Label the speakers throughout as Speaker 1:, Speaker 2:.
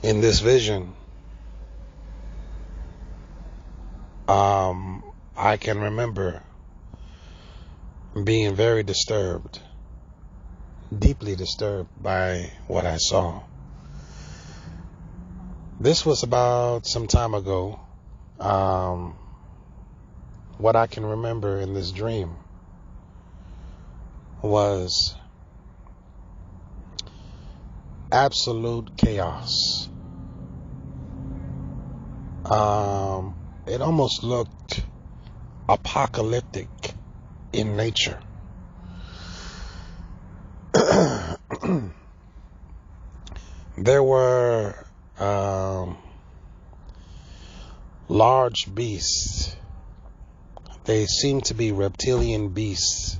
Speaker 1: In this vision, I can remember being very disturbed, deeply disturbed by what I saw. This was about some time ago. What I can remember in this dream was absolute chaos. It almost looked apocalyptic in nature. There were large beasts. They seemed to be reptilian beasts,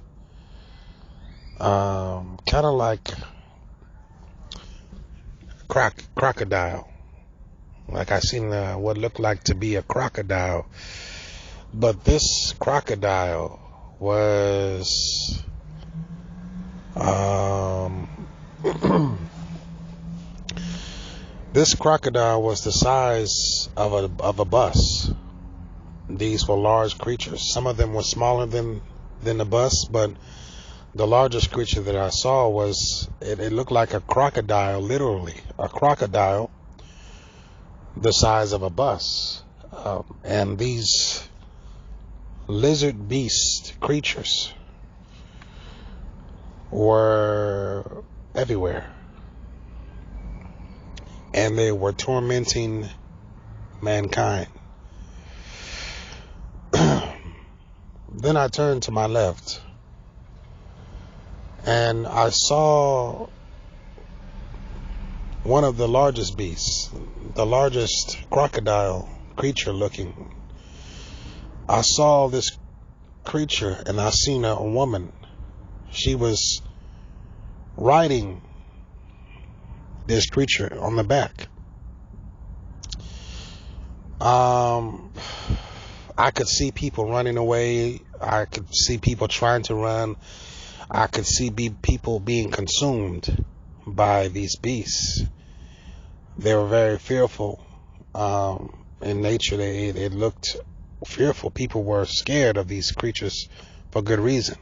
Speaker 1: kind of like crocodile. Like I seen what looked like to be a crocodile, but this crocodile was this crocodile was the size of a bus. These were large creatures. Some of them were smaller than the bus, but the largest creature that I saw was it looked like a crocodile, literally a crocodile the size of a bus. And these lizard beast creatures were everywhere, and they were tormenting mankind. Then I turned to my left and I saw one of the largest beasts, the largest crocodile creature looking. I saw this creature and I seen a woman. She was riding this creature on the back. I could see people running away. I could see people trying to run. I could see people being consumed by these beasts. They were very fearful. In nature, it looked fearful. People were scared of these creatures for good reason.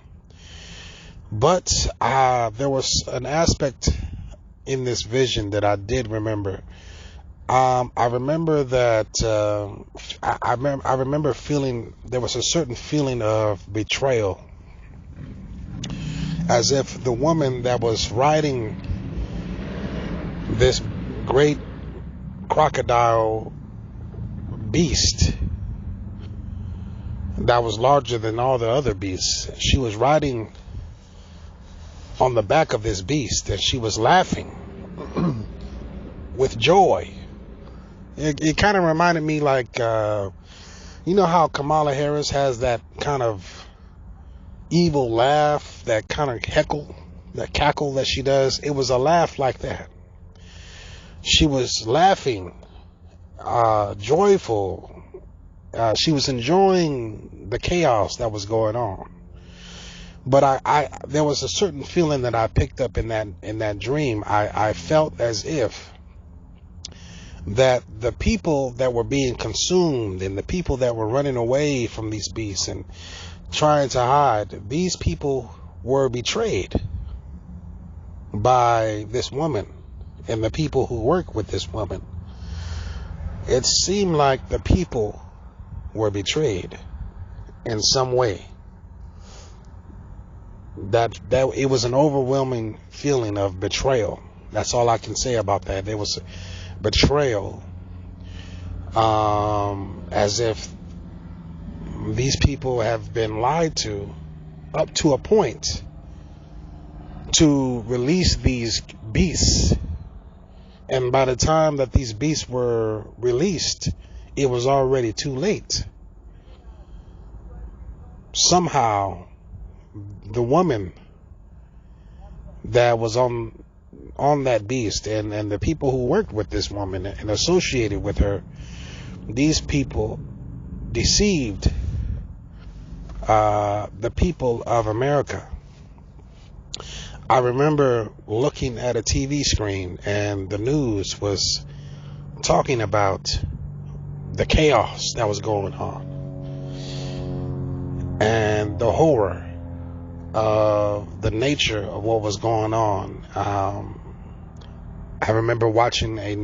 Speaker 1: But there was an aspect in this vision that I did remember. I remember that I remember feeling there was a certain feeling of betrayal, as if the woman that was riding this great crocodile beast that was larger than all the other beasts, she was riding on the back of this beast and she was laughing with joy. It kind of reminded me like, you know how Kamala Harris has that kind of evil laugh, that kind of heckle, that cackle that she does? It was a laugh like that. She was laughing, joyful. She was enjoying the chaos that was going on. But there was a certain feeling that I picked up in that dream. I felt as if that the people that were being consumed and the people that were running away from these beasts and trying to hide, these people were betrayed by this woman and the people who work with this woman. It seemed like the people were betrayed in some way. That it was an overwhelming feeling of betrayal. That's all I can say about that. There was betrayal, as if these people have been lied to up to a point to release these beasts, and by the time that these beasts were released, it was already too late. Somehow the woman that was on that beast and the people who worked with this woman and associated with her, these people deceived the people of America. I remember looking at a TV screen and the news was talking about the chaos that was going on and the horror of the nature of what was going on. I remember watching it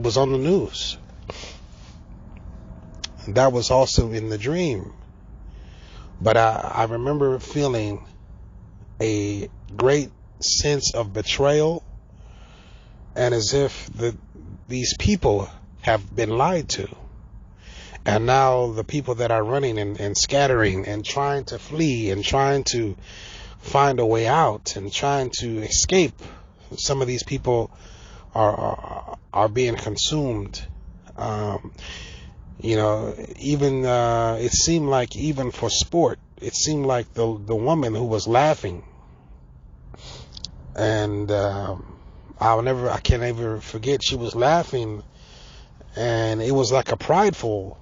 Speaker 1: was on the news. That was also in the dream. But I remember feeling a great sense of betrayal, and as if these people have been lied to. And now the people that are running and scattering and trying to flee and trying to find a way out and trying to escape, some of these people are being consumed. Even it seemed like, even for sport, it seemed like the woman who was laughing, and I can't ever forget, she was laughing, and it was like a prideful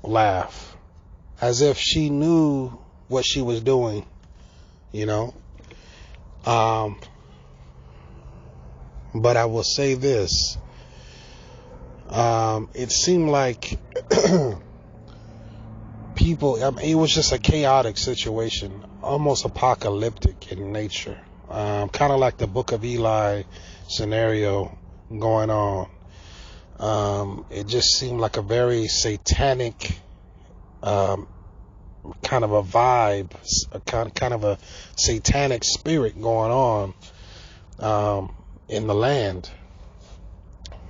Speaker 1: laugh, as if she knew what she was doing, but I will say this. It seemed like it was just a chaotic situation, almost apocalyptic in nature. Kind of like the Book of Eli scenario going on. It just seemed like a very satanic kind of a vibe, kind of a satanic spirit going on in the land.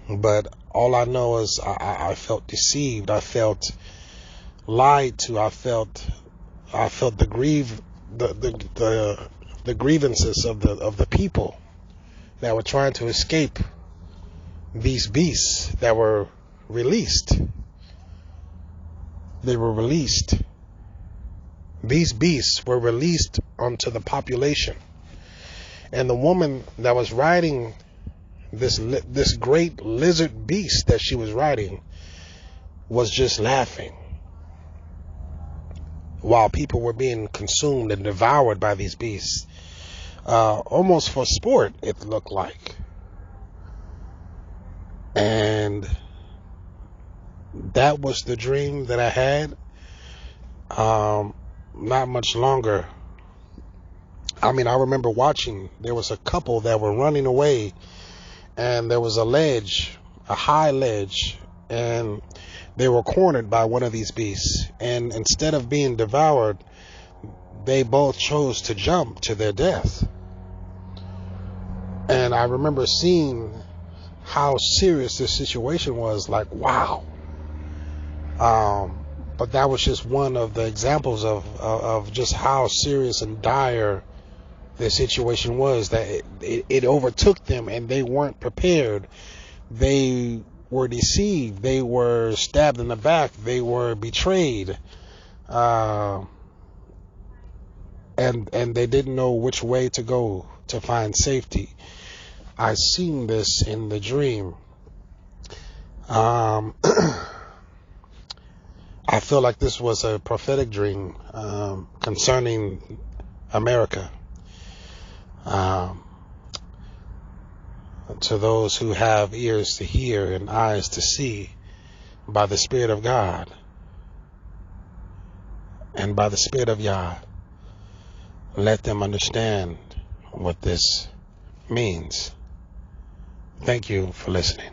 Speaker 1: But all I know is I felt deceived. I felt lied to. I felt the grievances of the people that were trying to escape these beasts that were released. They were released. These beasts were released onto the population. And the woman that was riding this great lizard beast that she was riding was just laughing, while people were being consumed and devoured by these beasts. Almost for sport, it looked like. And that was the dream that I had. Not much longer. I remember watching, there was a couple that were running away, and there was a high ledge, and they were cornered by one of these beasts. And instead of being devoured, they both chose to jump to their death. And I remember seeing how serious this situation was, like, wow. But that was just one of the examples of just how serious and dire the situation was, that it overtook them and they weren't prepared. They were deceived. They were stabbed in the back. They were betrayed. And they didn't know which way to go to find safety. I seen this in the dream. I feel like this was a prophetic dream concerning America. To those who have ears to hear and eyes to see, by the Spirit of God and by the Spirit of Yah, let them understand what this means. Thank you for listening.